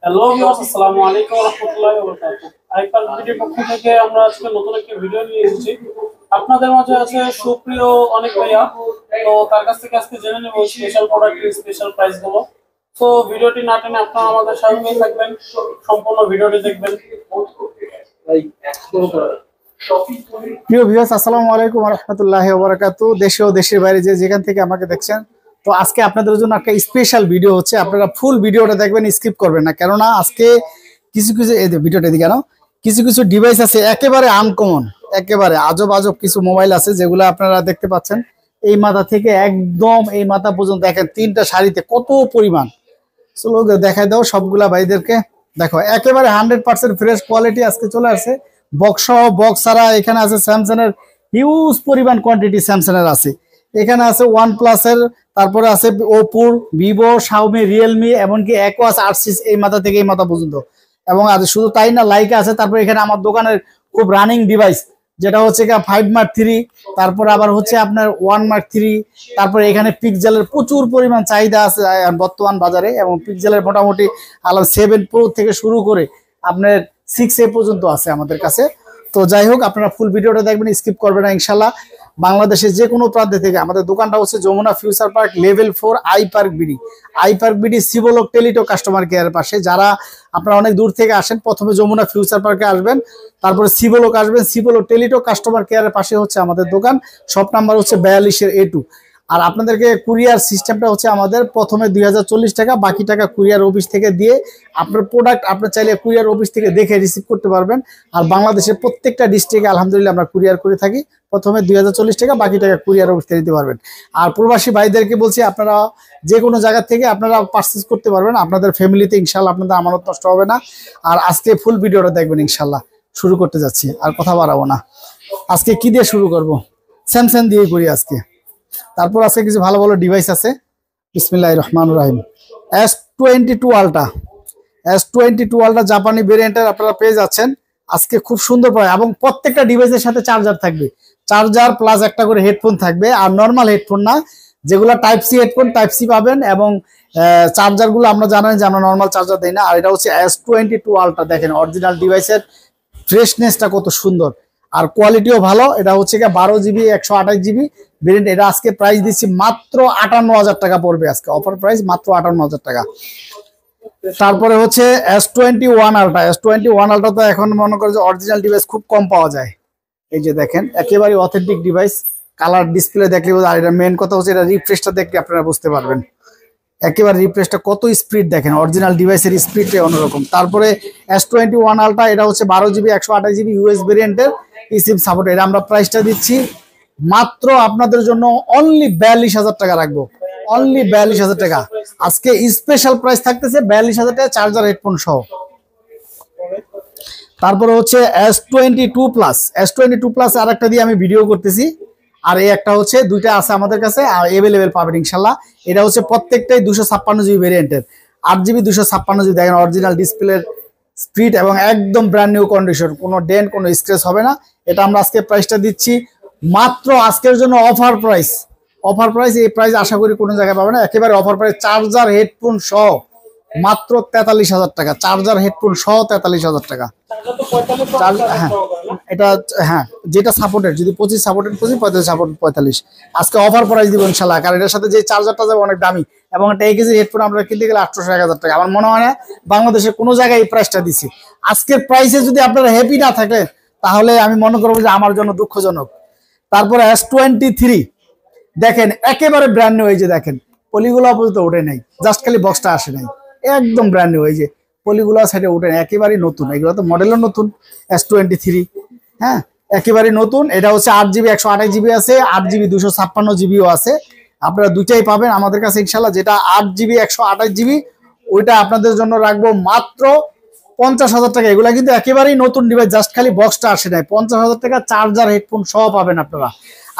Hello viewers, আসসালামু আলাইকুম ওয়া রাহমাতুল্লাহি ওয়া বারাকাতুহু। আইপার ভিডিওর পক্ষ থেকে আমরা আজকে নতুন একটা ভিডিও নিয়ে এসেছি। আপনাদের মাঝে আছে সুপ্রিয় অনেক ভাইয়া, তো তার কাছ থেকে আজকে জেনে নেব স্পেশাল প্রোডাক্টের স্পেশাল প্রাইস গুলো। তো ভিডিওটি না টেনে আপনারা আমাদের সঙ্গেই থাকবেন, সম্পূর্ণ ভিডিওটি দেখবেন। প্রিয় ভিউয়ার্স, আসসালামু আলাইকুম ওয়া রাহমাতুল্লাহি ওয়া বারাকাতুহু। দেশে ও দেশের বাইরে যেখান থেকে আমাকে দেখছেন, তো আজকে আপনাদের জন্য একটা স্পেশাল ভিডিও হচ্ছে। আপনারা ফুল ভিডিওটা দেখবেন, স্কিপ করবেন না, কেননা আজকে কিছু কিছু ভিডিওটা দিকে কিছু কিছু ডিভাইস আছে একেবারে আনকমন, একেবারে আজব আজব কিছু মোবাইল আছে যেগুলো আপনারা দেখতে পাচ্ছেন। এই মাথা থেকে একদম এই মাথা পর্যন্ত দেখেন, তিনটা শাড়িতে কত পরিমাণ। চলো দেখায় দাও সবগুলা ভাইদেরকে। দেখো একেবারে 100% ফ্রেশ কোয়ালিটি আজকে চলে আসছে। বক্স সহ বক্স ছাড়া এখানে আছে স্যামসাং এর হিউজ পরিমাণ কোয়ান্টিটি স্যামসাং এর আছে। এখানে আছে OnePlus এর, তারপরে আছে ওপোর, ভিভো, শাওমি, রিয়েলমি, এমনকি অ্যাকোয়াস, আরসিস, এই মাথা থেকে এই মাথা পর্যন্ত। এবং আর শুধু তাই না, লাইকা আছে। তারপরে এখানে আমার দোকানের খুব রানিং ডিভাইস যেটা হচ্ছে 5 Mark 3, তারপরে আবার হচ্ছে আপনার 1 Mark 3। তারপরে এখানে পিক্সেলের প্রচুর পরিমাণ চাহিদা আছে বর্তমান বাজারে, এবং পিক্সেলের মোটামুটি 7 Pro থেকে শুরু করে আপনার 6A পর্যন্ত আছে আমাদের কাছে। তো যাই হোক, আপনারা ফুল ভিডিওটা দেখবেন, স্কিপ করবেন না ইনশাল্লাহ। বাংলাদেশের যে কোনো প্রান্ত থেকে আমাদের দোকানটা হচ্ছে Jamuna future park level 4 I park BD Shivalok Teletalk customer কেয়ারের পাশে। যারা আপনারা অনেক দূর থেকে আসেন, প্রথমে যমুনা ফিউচার পার্কে আসবেন, তারপরে শিবলোক আসবেন। শিবলোক টেলিটক কাস্টমার কেয়ারের পাশে হচ্ছে আমাদের দোকান। শপ নাম্বার হচ্ছে 42 A2। আর আপনাদেরকে কুরিয়ার সিস্টেমটা হচ্ছে আমাদের প্রথমে 2040 টাকা, বাকি টাকা কুরিয়ার অফিস থেকে দিয়ে আপনার প্রোডাক্ট আপনার চাইলে কুরিয়ার অফিস থেকে দেখে রিসিভ করতে পারবেন। আর বাংলাদেশের প্রত্যেকটা ডিস্ট্রিক্টে আলহামদুলিল্লাহ আমরা কুরিয়ার করে থাকি। প্রথমে 2040 টাকা, বাকি টাকা কুরিয়ার অফিস থেকে দিতে পারবেন। আর প্রবাসী ভাইদেরকে বলছি, আপনারা যে কোনো জায়গা থেকে আপনারা পারচেজ করতে পারবেন। আপনাদের ফ্যামিলিতে ইনশাল্লাহ আপনাদের আমানত নষ্ট হবে না। আর আজকে ফুল ভিডিওটা দেখবেন ইনশাল্লাহ। শুরু করতে যাচ্ছি, আর কথা বাড়াবো না। আজকে কি দিয়ে শুরু করব? স্যামসাং দিয়ে করি আজকে। তারপর আজকে কিছু ভালো ভালো ডিভাইস আছে। বিসমিল্লাহির রহমানির রহিম। S22 আলট্রা জাপানি ভেরিয়েন্টের আপনারা পেয়ে যাচ্ছেন আজকে খুব সুন্দর পাবে, এবং প্রত্যেকটা ডিভাইসের সাথে চার্জার থাকবে। চার্জার প্লাস একটা করে হেডফোন থাকবে, আর নর্মাল হেডফোন না, যেগুলো type C headphone type C পাবেন। এবং চার্জারগুলো আমরা জানেন যে আমরা নর্মাল চার্জার দিই না। আর এটা হচ্ছে S22 আলট্রা। দেখেন অরিজিনাল ডিভাইসের ফ্রেশনেসটা কত সুন্দর, আর কোয়ালিটিও ভালো। এটা হচ্ছে 12GB 128GB ভেরিয়েন্ট। এটা আজকে প্রাইস দিচ্ছি মাত্র 58,000 টাকা পড়বে। আজকে অফার প্রাইস মাত্র 58,000 টাকা। তারপরে হচ্ছে S21 আলট্রা। তো এখন মনে করে যে অরিজিনাল ডিভাইস খুব কম পাওয়া যায়। এই যে দেখেন একেবারে অথেন্টিক ডিভাইস। কালার ডিসপ্লে দেখলে, আর এটা মেন কথা হচ্ছে এটা রিফ্রেশটা দেখলে আপনারা বুঝতে পারবেন। একেবারে রিফ্রেশটা কত স্পিড দেখেন, অরিজিনাল ডিভাইসের স্পিডটাই অন্যরকম। তারপরে S21 আলট্রা, এটা হচ্ছে 12GB 128GB ইউএস ভেরিয়েন্টের, eSIM সাপোর্ট। এটা আমরা প্রাইসটা দিচ্ছি মাত্র আপনাদের জন্য অনলি 42,000 টাকা রাখবো। অনলি 42,000 টাকা আজকে স্পেশাল প্রাইস থাকতেছে, 42,000 টাকা চার্জার হেডফোন সহ। তারপরে হচ্ছে S22 প্লাস আর একটা দিয়ে আমি ভিডিও করতেছি। আর এই একটা হচ্ছে, দুইটা আছে আমাদের কাছে, আর এভেলেবেল পাবেন ইনশাল্লাহ। এটা হচ্ছে প্রত্যেকটাই 256GB ভেরিয়েন্টের, 8GB 256GB। দেখেন অরিজিনাল ডিসপ্লের স্পিড এবং একদম ব্র্যান্ড নিউ কন্ডিশন, কোনো ডেন্ট কোনো স্ক্র্যাচ হবে না। এটা আমরা আজকে প্রাইসটা দিচ্ছি মাত্র আজকের জন্য অফার প্রাইস। এই প্রাইস আশা করি কোনো জায়গায় পাবে না। একেবারে অফার প্রাইস, চার্জার হেডফোন সহ মাত্র 43,000 টাকা। চার্জার হেডফোন সহ 43,000 টাকা। হ্যাঁ, এটা হ্যাঁ, যেটা সাপোর্টেড, যদি 25 সাপোর্টেড 25, 35 সাপোর্টেড 45। আজকে অফার প্রাইস দিব ইনশাল্লাহ। কারণ এটার সাথে যে চার্জারটা যাবে অনেক দামি, এবং একটা 1 কেজি হেডফোন আমরা কিনতে গেলে 800-1,000 টাকা। আমার মনে হয় না বাংলাদেশে কোনো জায়গায় এই প্রাইসটা দিচ্ছি। আজকের প্রাইসে যদি আপনারা হ্যাপি না থাকে, তাহলে আমি মনে করবো যে আমার জন্য দুঃখজনক। তারপরে S23 দেখেন একেবারে ব্র্যান্ড নিউ। এই যে দেখেন পলিগুলো পর্যন্ত ওঠে নাই, জাস্ট খালি বক্সটা আসে নাই, একদম ব্র্যান্ড নিউ। এই যে পলিগুলো সাইডে ওঠে নাই, একেবারেই নতুন। এগুলো তো মডেলও নতুন। S23 হ্যাঁ, একেবারে নতুন। এটা হচ্ছে 8GB 128GB আছে, 8GB 256GBও আছে। আপনারা দুইটাই পাবেন আমাদের কাছে ইনশাল্লাহ। যেটা 8GB 128GB ওইটা আপনাদের জন্য রাখবো মাত্র 50,000 টাকা। এগুলা কিন্তু একেবারেই নতুন ডিভাইস, জাস্ট খালি বক্সটা আসে নাই। 50,000 টাকা চার্জার হেডফোন সহ পাবেন আপনারা।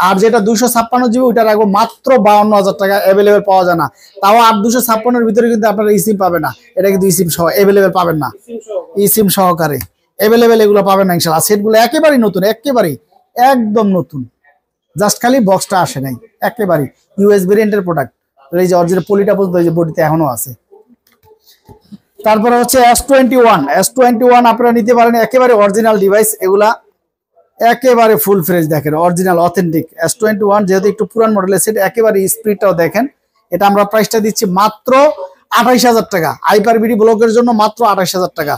আর যেটা 256GB ওইটা রাখবো মাত্র 52,000 টাকা। অ্যাভেলেবেল পাওয়া যায় না, তাও 8-256-এর ভিতরে কিন্তু আপনারা eSIM পাবেন না। এটা কিন্তু eSIM সহ অ্যাভেলেবেল পাবেন না, eSIM সহকারে অ্যাভেলেবেল এগুলো পাবেন না ইনশাল্লাহ। সেটগুলো একেবারেই নতুন, একেবারেই একদম নতুন, জাস্ট খালি বক্সটা আসে নাই। একেবারেই ইউএস ভেরিয়েন্টের প্রোডাক্ট। এই যে অরিজিনাল পলিটা পর্যন্ত এই যে বডিতে এখনো আছে। তারপরে হচ্ছে S21 আপনারা নিতে পারেন, একেবারে অরিজিনাল ডিভাইস এগুলা, একেবারে ফুল ফ্রেশ দেখেন, অরিজিনাল অথেন্টিক S21, যেহেতু একটু পুরান মডেলের সেট, একেবারে স্পিডটাও দেখেন। এটা আমরা প্রাইসটা দিচ্ছি মাত্র 28,000 টাকা, হাইপার বিডি ব্লকের জন্য মাত্র 28,000 টাকা।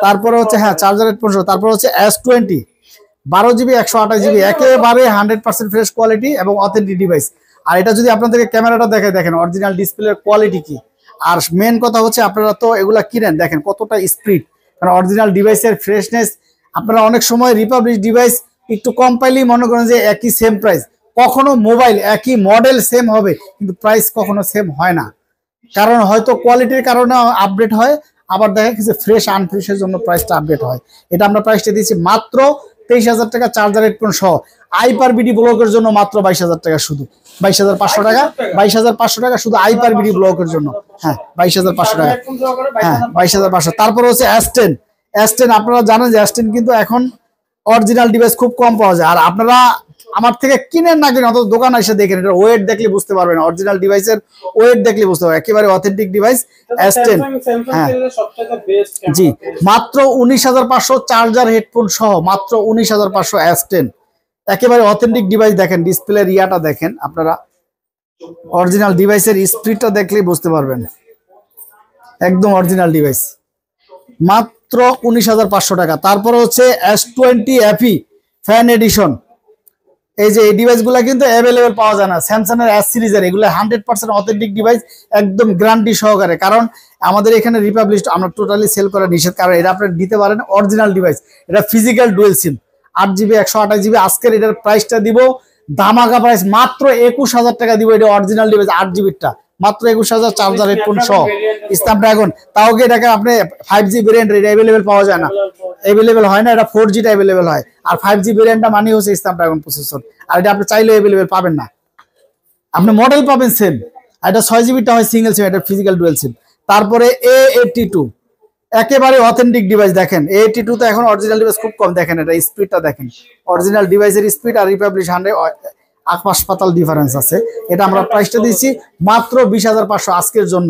তারপরে হচ্ছে হ্যাঁ চার্জার হেডফোন, তারপরে হচ্ছে S20 12GB 128GB, একেবারে 100% ফ্রেশ কোয়ালিটি এবং অথেন্টিক ডিভাইস। আর এটা যদি আপনাদেরকে ক্যামেরাটা দেখে দেখেন অরিজিনাল ডিসপ্লের কোয়ালিটি কি। আর মেন কথা হচ্ছে আপনারা তো এগুলা কিনেন, দেখেন কতটা স্পিড, কারণ অরিজিনাল ডিভাইসের ফ্রেশনেস। আপনারা অনেক সময় রিপাবলিক ডিভাইস একটু কম পাইলেই মনে করেন যে একই সেম প্রাইস, কখনো মোবাইল একই মডেল সেম হবে কিন্তু প্রাইস কখনো সেম হয় না, কারণ হয়তো কোয়ালিটির কারণে আপডেট হয়, আবার দেখা গেছে ফ্রেশ আনফ্রেশের জন্য প্রাইসটা আপডেট হয়। এটা আমরা প্রাইসটা দিয়েছি মাত্র 23,000 টাকা, চার্জার হেডফোন সহ, আইপার বিডি ব্লকের জন্য মাত্র 22,000 টাকা, শুধু 22,500 টাকা, 22,500 টাকা শুধু আইপার বিডি ব্লকের জন্য। হ্যাঁ 22,500 টাকা, হ্যাঁ 22,500। তারপরে হচ্ছে S10 আপনারা জানেন যে S10 কিন্তু এখন অরিজিনাল ডিভাইস খুব কম পাওয়া যায়। আর আপনারা আমার থেকে কিনেন না কিনেন, অত দোকান এসে দেখেন, এটা ওয়েট দেখলে বুঝতে পারবেন, অরিজিনাল ডিভাইসের ওয়েট দেখলে বুঝতে পারবেন, একেবারে অথেন্টিক ডিভাইস S10। হ্যাঁ জি, মাত্র 19,500 চার্জার হেডফোন সহ, মাত্র 19,500 S10, একেবারে অথেন্টিক ডিভাইস। দেখেন ডিসপ্লের ইয়াটা দেখেন, আপনারা অরিজিনাল ডিভাইসের স্পিডটা দেখলেই বুঝতে পারবেন, একদম অরিজিনাল ডিভাইস, মাত্র 19,500 টাকা। তারপরে হচ্ছে S20 FE ফ্যান এডিশন, এই যে এই ডিভাইসগুলো কিন্তু অ্যাভেলেবেল পাওয়া যায় না, স্যামসাং এর S সিরিজের, এগুলো 100% অথেন্টিক ডিভাইস, একদম গ্যারান্টি সহকারে। কারণ আমাদের এখানে রিপাবলিক আমরা টোটালি সেল করা নিষেধ, কারণ এটা আপনি দিতে পারেন অরিজিনাল ডিভাইস, এটা ফিজিক্যাল ডুয়েল সিম, 8GB 128GB। আজকের এটার প্রাইসটা দিব ধামাকা প্রাইস মাত্র 21,000 টাকা দিব, এটা অরিজিনাল ডিভাইস 8GB-টা মাত্র 21,000, চার্জার হেডফোন সহ, স্ন্যাপড্রাগন। তাও কি এটাকে আপনি 5G ভেরিয়েন্ট এটা অ্যাভেলেবেল পাওয়া যায় না, অ্যাভেলেবেল হয় না, এটা 4G-টা অ্যাভেলেবেল হয়, আর 5G ভেরিয়েন্টটা মানে হচ্ছে স্ন্যাপড্রাগন প্রসেসর, আর এটা আপনি চাইলে অ্যাভেলেবেল পাবেন না, আপনি মডেল পাবেন সেম। আর এটা 6GB-টা হয় সিঙ্গেল সিম, এটা ফিজিক্যাল ডুয়েল সিম। তারপরে A82 একেবারে অথেন্টিক ডিভাইস, দেখেন A82 তো এখন অরিজিনাল ডিভাইস খুব কম, দেখেন এটা স্পিডটা দেখেন, অরিজিনাল ডিভাইসের স্পিড আর রিপাবলিক 100 আকাশ পাতাল ডিফারেন্স আছে। এটা আমরা প্রাইসটা দিচ্ছি মাত্র 20,500 আজকের জন্য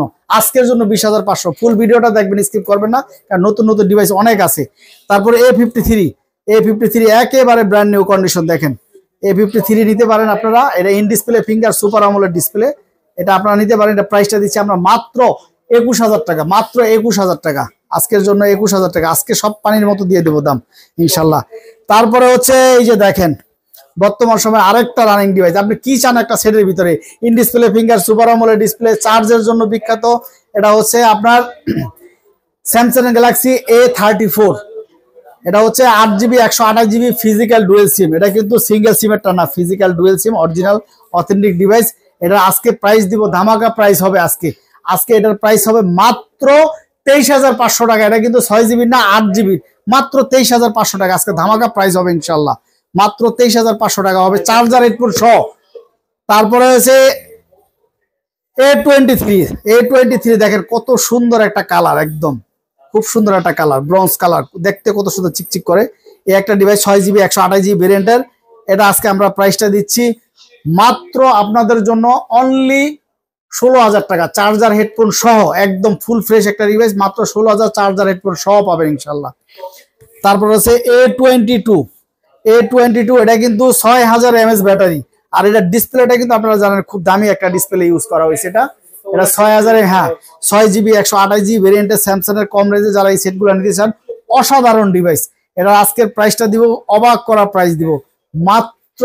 20,500। ফুল ভিডিওটা দেখবেন, স্কিপ করবেন না, কারণ নতুন নতুন ডিভাইস অনেক আছে। তারপরে A53 একেবারে ব্র্যান্ড নিউ কন্ডিশন, দেখেন A53 নিতে পারেন আপনারা, এটা in display finger super AMOLED display, এটা আপনারা নিতে পারেন। এটা প্রাইসটা দিচ্ছি আমরা মাত্র 21,000 টাকা, মাত্র 21,000 টাকা আজকের জন্য, 21,000 টাকা আজকে সব পানির মতো দিয়ে দেবো দাম ইনশাল্লাহ। তারপরে হচ্ছে এই যে দেখেন বর্তমান সময় আরেকটা রানিং ডিভাইস, আপনি কি চান একটা সেটের ভিতরে, in display finger super AMOLED display, চার্জের জন্য বিখ্যাত, এটা হচ্ছে আপনার স্যামসাং গ্যালাক্সি A34, এটা হচ্ছে 8GB 128GB ফিজিক্যাল ডুয়েল সিম, এটা কিন্তু সিঙ্গেল সিমেরটা না, ফিজিক্যাল ডুয়েল সিম, অরিজিনাল অথেন্টিক ডিভাইস। এটা আজকে প্রাইস দিব ধামাকা প্রাইস হবে, আজকে এটার প্রাইস হবে মাত্র 23,500 টাকা। এটা কিন্তু 6GB না 8GB, মাত্র 23,500 টাকা আজকে ধামাকা প্রাইস হবে ইনশাল্লাহ, মাত্র 23,500 টাকা হবে, চার্জার হেডফোন সহ। তারপরে হচ্ছে A23 দেখেন কত সুন্দর একটা কালার, একদম খুব সুন্দর একটা কালার, ব্রঞ্জ কালার, দেখতে কত সুন্দর চিকচিক করে। এই একটা ডিভাইস 6GB 128GB ভেরিয়েন্টের, এটা আজকে আমরা প্রাইসটা দিচ্ছি মাত্র আপনাদের জন্য অনলি 16,000 টাকা, চার্জার হেডফোন সহ, একদম ফুল ফ্রেশ একটা ডিভাইস, মাত্র 16,000 চার্জার হেডফোন সহ পাবেন ইনশাল্লাহ। তারপর হচ্ছে A22, এটা কিন্তু 6,000 mAh ব্যাটারি, আর এটা ডিসপ্লেটা কিন্তু আপনারা জানেন খুব দামি একটা ডিসপ্লে ইউজ করা হয়েছে, এটা 6,000, হ্যাঁ 6GB 128GB ভেরিয়েন্টের স্যামসাং এর কম রেঞ্জে যারা এই সেটগুলো নিতে চান, অসাধারণ ডিভাইস। এটা আজকের প্রাইসটা দিব অবাক করা প্রাইস দিব মাত্র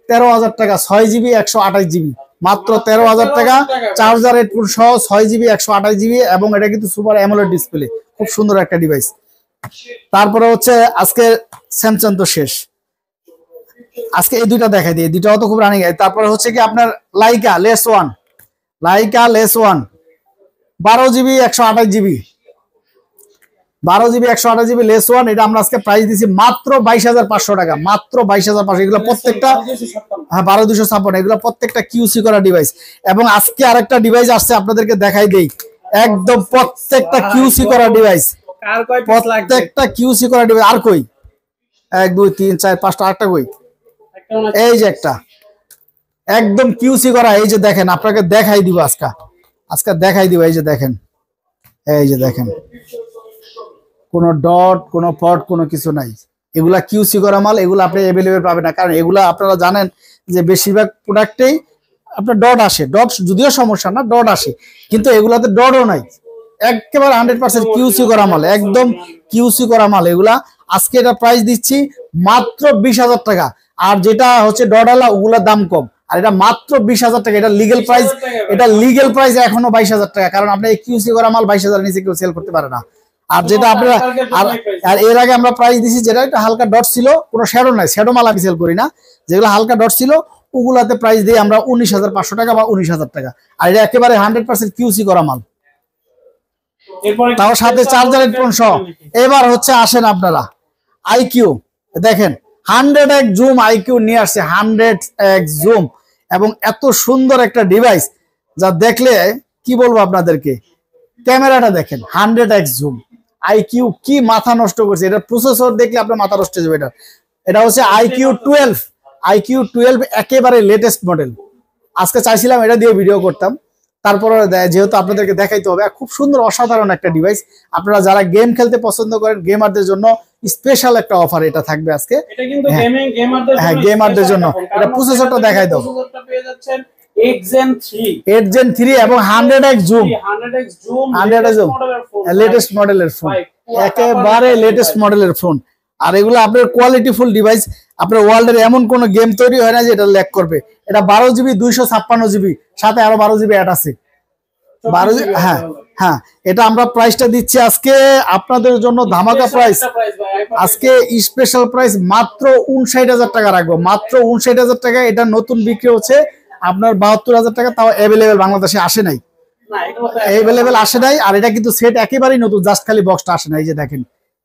13,000 টাকা, 6GB 128GB, মাত্র 13,000 টাকা, চার্জার হেডফোন সহ, 6GB 128GB, এবং এটা কিন্তু সুপার অ্যামোলেড ডিসপ্লে, খুব সুন্দর একটা ডিভাইস। তারপরে হচ্ছে আজকে স্যামসাং তো শেষ, আজকে এই দুইটা দেখাই দিই, দুইটাও তো খুব রানিং। তারপরে হচ্ছে কি আপনার Laika less one 12GB 128GB, 12GB 128GB less one, এটা আমরা আজকে প্রাইস দিচ্ছি মাত্র 22,500 টাকা, মাত্র 22,500। এগুলো প্রত্যেকটা, হ্যাঁ 12,256, এগুলো প্রত্যেকটা কিউসি করা ডিভাইস। এবং আজকে আরেকটা ডিভাইস আসছে, আপনাদেরকে দেখাই দেই, একদম প্রত্যেকটা কিউসি করা ডিভাইস, প্রত্যেকটা কিউসি করা ডিভাইস। আর কই 1 2 3 4 5টা, আরেকটা কই, এই যে একটা একদম কিউসি করা, এই যে দেখেন, আপনাকে দেখাই দিব আজকে দেখাই দিব, এই যে দেখেন এই যে দেখেন, কোনো ডট, কোনো পট, কোনো কিছু নাই। এগুলা কিউসি করা মাল, এগুলো আপনি অ্যাভেলেবেল পাবেন না, কারণ এগুলা আপনারা জানেন যে বেশিরভাগ প্রোডাক্টেই আপনার ডট আসে। ডট যদিও সমস্যা না, ডট আসে, কিন্তু এগুলাতে ডটও নাই। একেবারে 100% কিউসি করা মাল, একদম কিউসি করা মাল এগুলা। আজকে এটা প্রাইস দিচ্ছি মাত্র 20,000 টাকা। আর যেটা হচ্ছে ডডালা ওগুলোর দাম কম, আর এটা মাত্র 20,000 টাকা। এটা লিগেল প্রাইস, এটা লিগেল প্রাইস এখনো 22,000 টাকা, কারণ আপনি কিউসি করা মাল 22,000 নিচে কেউ সেল করতে পারে না। আর যেটা আপনারা আর এর আগে আমরা প্রাইস দিছি, যেটা একটা হালকা ডট ছিল, কোনো শ্যাডো নাই, শ্যাডো মাল আমি সেল করি না, যেগুলো হালকা ডট ছিল ওগুলাতে প্রাইস দিই আমরা 19,500 টাকা বা 19,000 টাকা। আর এটা একেবারে 100% কিউসি করা মাল, তাও সাথে চার্জার হেডফোন সহ। এবার হচ্ছে আসেন আপনারা আইকিউ দেখেন, 100x জুম আইকিউ নিয়ে আসছে, 100x জুম, এবং এত সুন্দর একটা ডিভাইস যা দেখলে কি বলবো আপনাদেরকে। ক্যামেরাটা দেখেন, 100x জুম আইকিউ, কি মাথা নষ্ট করছে এটা। প্রসেসর দেখলে আপনার মাথা নষ্ট হয়ে যাবে। এটা হচ্ছে আইকিউ 12 একেবারে লেটেস্ট মডেল। আজকে চাইছিলাম এটা দিয়ে ভিডিও করতাম, তারপরে যেহেতু আপনাদেরকে দেখাইতে হবে। খুব সুন্দর অসাধারণ একটা ডিভাইস। আপনারা যারা গেম খেলতে পছন্দ করেন, গেমারদের জন্য স্পেশাল একটা অফার এটা থাকবে আজকে। এটা কিন্তু গেমারদের জন্য। এটা প্রসেসরটা দেখাই দাও, 8 Gen 3 এবং 100x জুম, লেটেস্ট মডেলের ফোন, একেবারে লেটেস্ট মডেলের ফোন। আর এগুলো আপনার কোয়ালিটি ফুল ডিভাইস। আপনার ওয়ার্ল্ডের এমন কোন গেম তৈরি হয় না যে এটা ল্যাগ করবে। এটা 12 GB 256 GB, সাথে আরো 12 GB অ্যাড আছে। 12 হ্যাঁ, এটা আমরা প্রাইসটা দিচ্ছি আজকে আপনাদের জন্য ধামাকা প্রাইস। আজকে স্পেশাল প্রাইস মাত্র 59,000 টাকা রাখবো, মাত্র 59,000 টাকা। এটা নতুন বিক্রি হচ্ছে আপনার 72,000 টাকা, তাও অ্যাভেলেবেল বাংলাদেশে আসে নাই, অ্যাভেলেবেল আসে নাই। আর এটা কিন্তু সেট একেবারেই নতুন, জাস্ট খালি বক্সটা আসে নাই। এই যে দেখেন,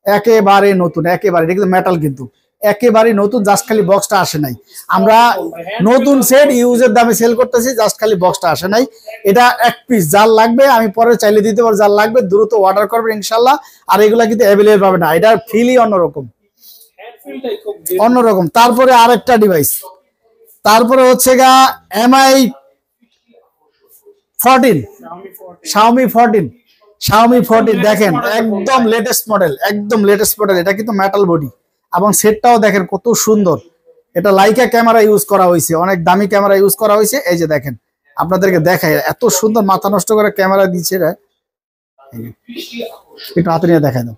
একেবারে নতুন, একেবারে। এটা কিন্তু মেটাল, কিন্তু একেবারে নতুন, জাস্ট খালি বক্সটা আসে নাই। আমরা নতুন সেট ইউজের দামে সেল করতেছি, জাস্ট খালি বক্সটা আসে নাই। এটা এক পিস, যার লাগবে আমি পরে চাইলে দিতে পারবো, যার লাগবে দ্রুত অর্ডার করবেন ইনশাল্লাহ। আর এগুলা কিন্তু অ্যাভেলেবেল পাবে না, এটার ফিলই অন্যরকম। তারপরে আরেকটা ডিভাইস, তারপরে হচ্ছে গা MI 14, Xiaomi 14 দেখেন, একদম লেটেস্ট মডেল, একদম লেটেস্ট মডেল। এটা কিন্তু মেটাল বডি, এবং সেটটাও দেখেন কত সুন্দর। এটা লাইকা ক্যামেরা ইউজ করা হয়েছে, অনেক দামি ক্যামেরা ইউজ করা হয়েছে। এই যে দেখেন, আপনাদেরকে দেখায়, এত সুন্দর মাথা নষ্ট করে ক্যামেরা দিচ্ছে। একটু হাতে নিয়ে দেখায় দাও,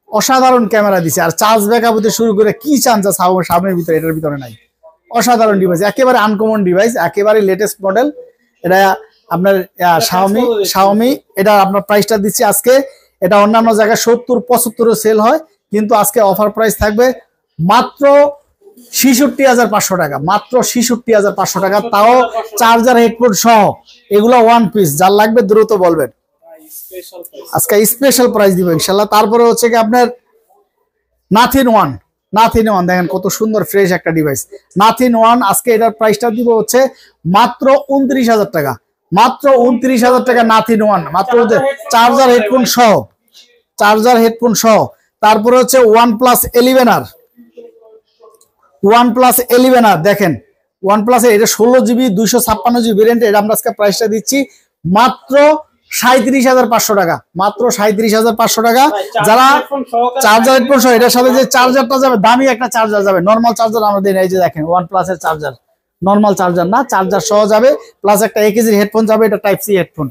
অসাধারণ ক্যামেরা দিচ্ছে। আর চার্জ ব্যাকআপ হতে শুরু করে কি চান যা সামনের ভিতরে, এটার ভিতরে নাই। অসাধারণ ডিভাইস, একেবারে আনকমন ডিভাইস, একেবারে লেটেস্ট মডেল। এটা আপনার Xiaomi, এটা আপনার প্রাইসটা দিচ্ছি আজকে। এটা অন্যান্য জায়গায় 70-75 সেল হয়, কিন্তু আজকে অফার প্রাইস থাকবে মাত্র 66,500 টাকা, মাত্র 66,500 টাকা, তাও চার্জার হেডফোন সহ। এগুলো ওয়ান পিস, যার লাগবে দ্রুত বলবেন, আজকে স্পেশাল প্রাইস দিব ইনশাল্লাহ। তারপরে হচ্ছে কি আপনার নাথিং ওয়ান, দেখেন কত সুন্দর ফ্রেশ একটা ডিভাইস। নাথিং ওয়ান, আজকে এটার প্রাইসটা দিব হচ্ছে মাত্র 29,000 টাকা, মাত্র 29,000 টাকা নাথিং ওয়ান, মাত্র চার্জার হেডফোন সহ। তারপরে হচ্ছে OnePlus 11R, দেখেন OnePlus এর এটা 16 GB 256 GB ভেরিয়েন্ট। এটা আমরা আজকে প্রাইসটা দিচ্ছি মাত্র 37,500 টাকা, মাত্র 37,500 টাকা। যারা চার্জার হেডফোন সহ, এটার সাথে যে চার্জারটা যাবে, দামি একটা চার্জার যাবে, নর্মাল চার্জার আমরা দিই না। এই যে দেখেন OnePlus এর চার্জার, নর্মাল চার্জার না, চার্জার সহ যাবে, প্লাস একটা 1 কেজির হেডফোন যাবে। এটা type C headphone,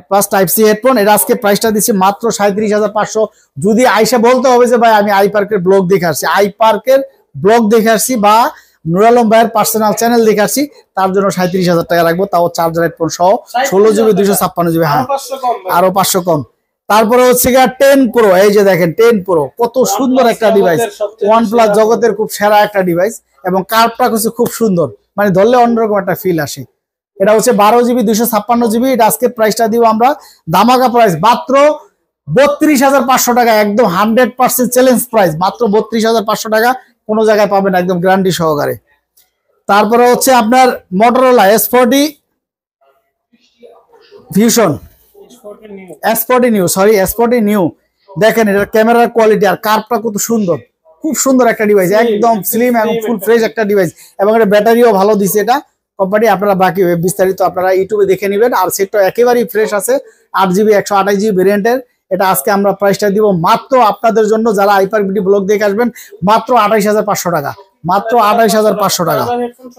plus type C headphone. এটা আজকে প্রাইসটা দিচ্ছি মাত্র 37,500। যদি আইসা বলতে হবে যে ভাই আমি আই পার্কের ব্লগ দেখে আসছি, বা নুর আলম ভাইয়ের পার্সোনাল চ্যানেল দেখে আসছি, তার জন্য 37,000 টাকা রাখবো, তাও চার্জার হেডফোন সহ, 16 GB 256 GB, হ্যাঁ আরো 500 কম। তারপরে হচ্ছে গিয়ে 10 Pro, এই যে দেখেন 10 Pro, কত সুন্দর একটা ডিভাইস। OnePlus জগতের খুব সেরা একটা ডিভাইস, এবং কার্ভটা হচ্ছে খুব সুন্দর, মানে ধরলে অন্যরকম একটা ফিল আসে। এটা হচ্ছে 12 GB 256 GB। এটা আজকে প্রাইসটা দিব আমরা ধামাকা প্রাইস, মাত্র 32,500 টাকা, একদম 100% চ্যালেঞ্জ প্রাইস, মাত্র 32,500 টাকা। কোনো জায়গায় পাবেন একদম গ্যারান্টি সহকারে। তারপরে হচ্ছে আপনার Motorola S40 Fusion, S40 new, দেখেন এটার ক্যামেরার কোয়ালিটি আর কার্ভটা কত সুন্দর, খুব সুন্দর একটা ডিভাইস, একদম স্লিম এবং ফুল ফ্রেশ একটা ডিভাইস, এবং এটা ব্যাটারিও ভালো দিছে। এটা কোম্পানি। আপনারা বাকি বিস্তারিত আপনারা ইউটিউবে দেখে নেবেন। আর সেটটা একেবারেই ফ্রেশ আছে, 8GB 128GB ভেরিয়েন্টের। এটা আজকে আমরা প্রাইসটা দিব মাত্র আপনাদের জন্য, যারা হাইপার বিডি ব্লগ দেখে আসবেন, মাত্র 28,500 টাকা, মাত্র 28,500 টাকা,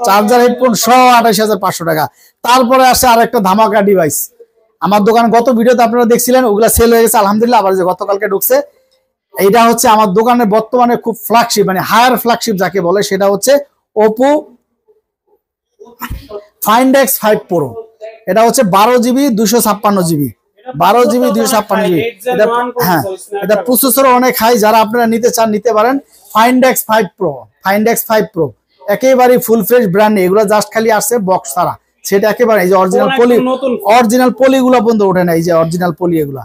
চার্জার হেডফোন সহ 28,500 টাকা। তারপরে আসে আরেকটা ধামাকা ডিভাইস। আমার দোকান গত ভিডিওতে আপনারা দেখছিলেন, ওগুলা সেল হয়ে গেছে আলহামদুলিল্লাহ। আবার যে গতকালকে ঢুকছে, এইটা হচ্ছে আমার দোকানে বর্তমানে খুব ফ্ল্যাগশিপ, মানে হায়ার ফ্ল্যাগশিপ যাকে বলে, সেটা হচ্ছে Oppo Find X5 Pro। এটা হচ্ছে 12GB 256GB, 12GB 256GB। এটা হ্যাঁ, এটা প্রসেসর অনেক হাই, যারা আপনারা নিতে চান নিতে পারেন। Find X5 Pro, Find X5 Pro একেবারে ফুল ফ্রেশ ব্র্যান্ড, এগুলো জাস্ট খালি আসছে বক্স ছাড়া। সেটা একেবারে এই যে অরিজিনাল পলিগুলো পর্যন্ত ওঠে না, এই যে অরিজিনাল পলি, এগুলা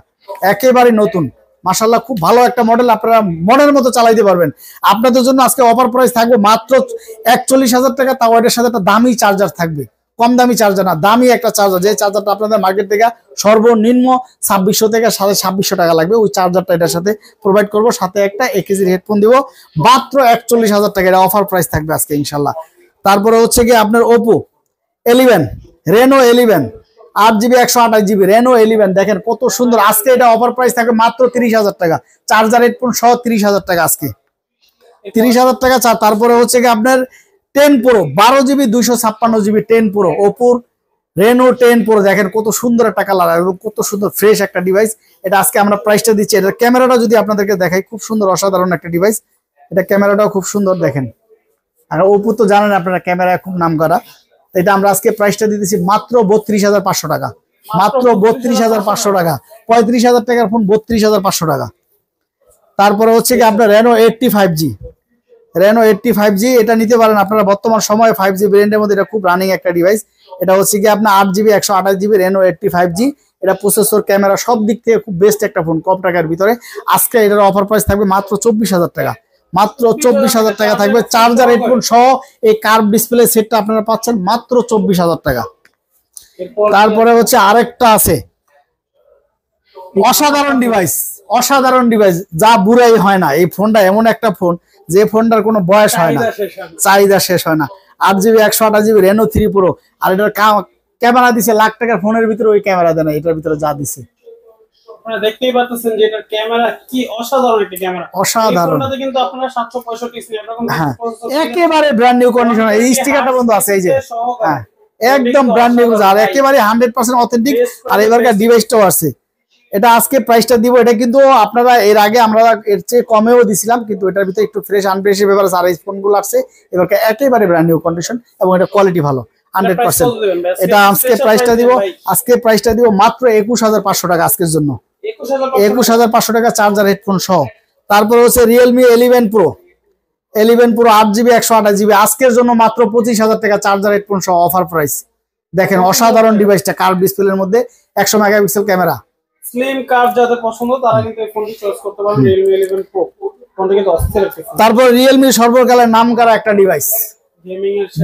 একেবারে নতুন মাশাআল্লাহ। খুব ভালো একটা মডেল, আপনারা মনের মতো চালাইতে পারবেন। আপনাদের জন্য আজকে অফার প্রাইস থাকবে মাত্র 41,000 টাকা। তাও এটার সাথে একটা দামি চার্জার থাকবে, কম দামি চার্জার না, দামি একটা চার্জার। যে চার্জারটা আপনাদের মার্কেট থেকে সর্বনিম্ন 2600 থেকে 2650 টাকা লাগবে, ওই চার্জারটা এটার সাথে প্রোভাইড করব। সাথে একটা 1 কেজির হেডফোন দিব, মাত্র 41,000 টাকা। এটা অফার প্রাইস থাকবে আজকে ইনশাল্লাহ। তারপরে হচ্ছে কি আপনার Oppo Reno 11 8GB 128GB Reno 11, দেখেন কত সুন্দর। আজকে এটা অফার প্রাইস থাকবে মাত্র 30,000 টাকা, চার্জার হেডফোন সহ 30,000 টাকা আজকে, 30,000 টাকা। তারপরে হচ্ছে কি আপনার 10 Pro 12GB 256GB 10 Pro Oppo Reno 10 Pro, দেখেন কত সুন্দর একটা কালার এবং কত সুন্দর ফ্রেশ একটা ডিভাইস। এটা আজকে আমরা প্রাইসটা দিচ্ছি। এটার ক্যামেরাটা যদি আপনাদেরকে দেখাই, খুব সুন্দর অসাধারণ একটা ডিভাইস। এটা ক্যামেরাটাও খুব সুন্দর দেখেন। আর Oppo তো জানেন আপনারা ক্যামেরা খুব নাম করা। এটা আমরা আজকে প্রাইসটা দিতেছি মাত্র 32,500 টাকা, মাত্র 32,500 টাকা। 35,000 টাকার ফোন 32,500 টাকা। তারপরে হচ্ছে কি আপনার Reno 85G, এটা নিতে পারেন আপনারা। বর্তমান সময়ে 5G ভেরিয়েন্টের মধ্যে এটা খুব রানিং একটা ডিভাইস। এটা হচ্ছে কি আপনার 8GB 128GB Reno 85G। এটা প্রসেসর, ক্যামেরা সব দিক থেকে খুব বেস্ট একটা ফোন, কম টাকার ভিতরে। আজকে এটার অফার প্রাইস থাকবে মাত্র 24,000 টাকা, মাত্র 24,000 টাকা থাকবে। চার্জার হেডফোন সহ এই কার্ভ ডিসপ্লে সেটটা আপনারা পাচ্ছেন মাত্র 24,000 টাকা। তারপরে হচ্ছে আরেকটা আছে অসাধারণ ডিভাইস, যা বুড়াই হয় না। এই ফোনটা এমন একটা ফোন, যে ফোনটার কোনো বয়স হয় না, চাহিদা শেষ হয় না। 8GB 128GB Reno 3 Pro। আর এটার ক্যামেরা দিছে লাখ টাকার ফোনের ভিতরে, ওই ক্যামেরা দেয় না, এটার ভিতরে যা দিছে আপনারা দেখতেই পাচ্ছেন যে এটার ক্যামেরা কি অসাধারণ একটা ক্যামেরা। অসাধারণ। এই ফোনটাতে কিন্তু আপনারা 765 স্ন্যাপড্রাগন একেবারে ব্র্যান্ড নিউ কন্ডিশন, এই স্টিকারটা বন্ধু আছে, এই যে হ্যাঁ একদম ব্র্যান্ড নিউ, আর একেবারে 100% অথেন্টিক। আর এবারকার ডিভাইসটাও আছে। এটা আজকে প্রাইসটা দিব, এটা কিন্তু আপনারা এর আগে আমরা এর চেয়ে কমেও দিছিলাম, কিন্তু এটার ভিতরে একটু ফ্রেশ আনফ্রেশ ব্যাপার আছে। আর এই ফোনগুলো আসছে এবারকার একেবারে ব্র্যান্ড নিউ কন্ডিশন, এবং এটা কোয়ালিটি ভালো 100%। এটা আজকে প্রাইসটা দিব মাত্র 21,500 টাকা আজকের জন্য, 21,500 টাকা চার্জার হেডফোন সহ। তারপর হচ্ছে Realme 11 Pro 8GB 128GB আজকের জন্য মাত্র 25,000 টাকা চার্জার হেডফোন সহ অফার প্রাইস। দেখেন অসাধারণ ডিভাইসটা, কার্ভ ডিসপ্লের মধ্যে 100 মেগাপিক্সেল ক্যামেরা। স্লিম কার্ভ যাদের পছন্দ তারা কিন্তু এই ফোনটি চয়েস করতে পারেন, Realme 11 Pro। ফোনটা কিন্তু অস্থির একটা ফোন। তারপর Realme সর্বকালের নামকরা একটা ডিভাইস,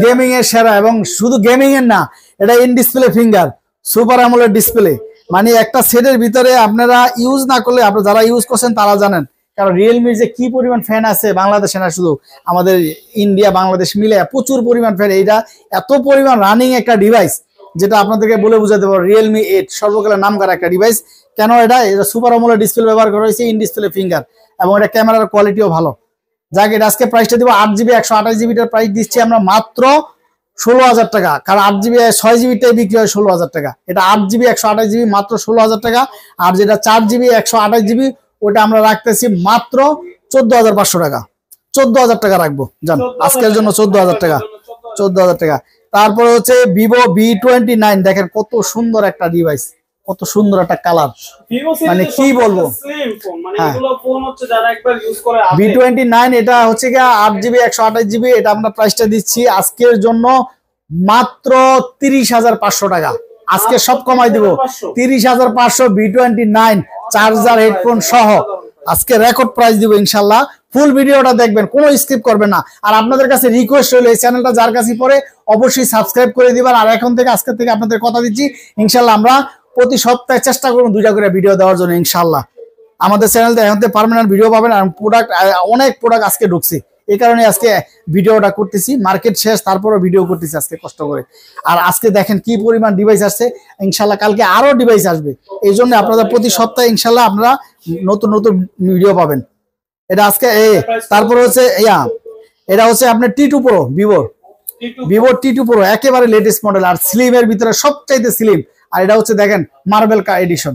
গেমিং এর সেরা। এবং শুধু গেমিং এর না, এটা in display finger super AMOLED display. মানে একটা সেটের ভিতরে আপনারা ইউজ না করলে, আপনারা যারা ইউজ করছেন তারা জানেন। কারণ রিয়েলমির যে কি পরিমাণ ফ্যান আছে বাংলাদেশে না, শুধু আমাদের ইন্ডিয়া বাংলাদেশ মিলে প্রচুর পরিমাণ ফ্যান। এইটা এত পরিমাণ রানিং একটা ডিভাইস, যেটা আপনাদেরকে বলে বোঝাতে পারবো। Realme 8 সর্বকালের নামকরা একটা ডিভাইস। কেন? এটা সুপার অ্যামোলেড ডিসপ্লে ব্যবহার করা হয়েছে, ইন ডিসপ্লে ফিঙ্গার, এবং এটা ক্যামেরার কোয়ালিটিও ভালো। যাকে এটা আজকে প্রাইসটা দিব 8GB 128GB টার প্রাইস দিচ্ছি আমরা মাত্র 16,000 টাকা। কারণ 8GB 6GB টাই বিক্রি হয় 16,000 টাকা। এটা 8GB 128GB মাত্র 16,000 টাকা। আর যেটা 4GB 128GB ওটা আমরা রাখতেছি মাত্র 14,500 টাকা। 14,000 টাকা রাখবো জান আজকের জন্য, 14,000 টাকা, 14,000 টাকা। তারপরে হচ্ছে Vivo V29, দেখেন কত সুন্দর একটা ডিভাইস, কত সুন্দর একটা কালার, মানে কি বলবো। V29 এটা হচ্ছে কি 8GB 128GB। এটা আমরা প্রাইসটা দিচ্ছি আজকের জন্য মাত্র 30,500 টাকা। আজকে সব কমাই দিব, 30,500 V29 চার্জার হেডফোন সহ আজকে রেকর্ড প্রাইস দিব ইনশাল্লাহ। ফুল ভিডিওটা দেখবেন, কোনো স্কিপ করবেন না। আর আপনাদের কাছে রিকোয়েস্ট হলো এই চ্যানেলটা যার কাছে পড়ে অবশ্যই সাবস্ক্রাইব করে দিবেন। আর এখন থেকে আজকে থেকে আপনাদের কথা দিচ্ছি ইনশাল্লাহ আমরা প্রতি সপ্তাহে চেষ্টা করুন 2টা করে ভিডিও দেওয়ার জন্য ইনশাল্লাহ। আমাদের চ্যানেলতে এখন থেকে পার্মানেন্ট ভিডিও পাবেন। আর প্রোডাক্ট, অনেক প্রোডাক্ট আজকে ঢুকছে, এই কারণে আজকে ভিডিওটা করতেছি, মার্কেট শেষ তারপরও ভিডিও করতেছি আজকে কষ্ট করে। আর আজকে দেখেন কি পরিমাণ ডিভাইস আসছে, ইনশাল্লাহ কালকে আরো ডিভাইস আসবে। এই জন্য আপনারা প্রতি সপ্তাহে ইনশাল্লাহ আপনারা নতুন নতুন ভিডিও পাবেন। এটা আজকে তারপরে হচ্ছে এটা হচ্ছে আপনার T2 Pro, Vivo T2 Pro একেবারে লেটেস্ট মডেল, আর স্লিমের ভিতরে সবচাইতে স্লিম। আর এটা হচ্ছে দেখেন marble addition,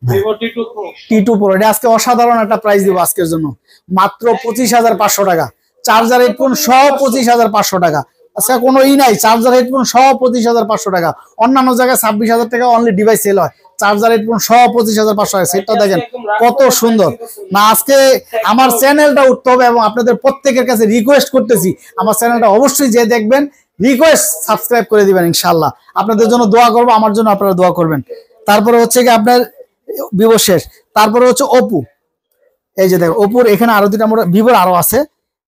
Vivo T2 Pro। এটা আজকে অসাধারণ একটা প্রাইস দিব আজকের জন্য, মাত্র 25,500 টাকা। চার্জার হেডফোন সহ 25,500 টাকা। আজকে কোনো নাই, চার্জার হেডফোন সহ 25,500 টাকা। অন্যান্য জায়গায় 26,000 টাকা অনলি ডিভাইস সেল হয়, চার্জার হেডফোন সহ 25,500 টাকা। সেটটা দেখেন কত সুন্দর না। আজকে আমার চ্যানেলটা উঠতে হবে এবং আপনাদের প্রত্যেকের কাছে রিকোয়েস্ট করতেছি, আমার চ্যানেলটা অবশ্যই যে দেখবেন রিকোয়েস্ট সাবস্ক্রাইব করে দিবেন ইনশাআল্লাহ। আপনাদের জন্য দোয়া করবো, আমার জন্য আপনারা দোয়া করবেন। তারপরে হচ্ছে কি আপনার ভিভো শেষ, তারপরে হচ্ছে ওপো। এই যে দেখো ওপোর এখানে আরো দুটা মোটর, ভিভোর আরো আছে।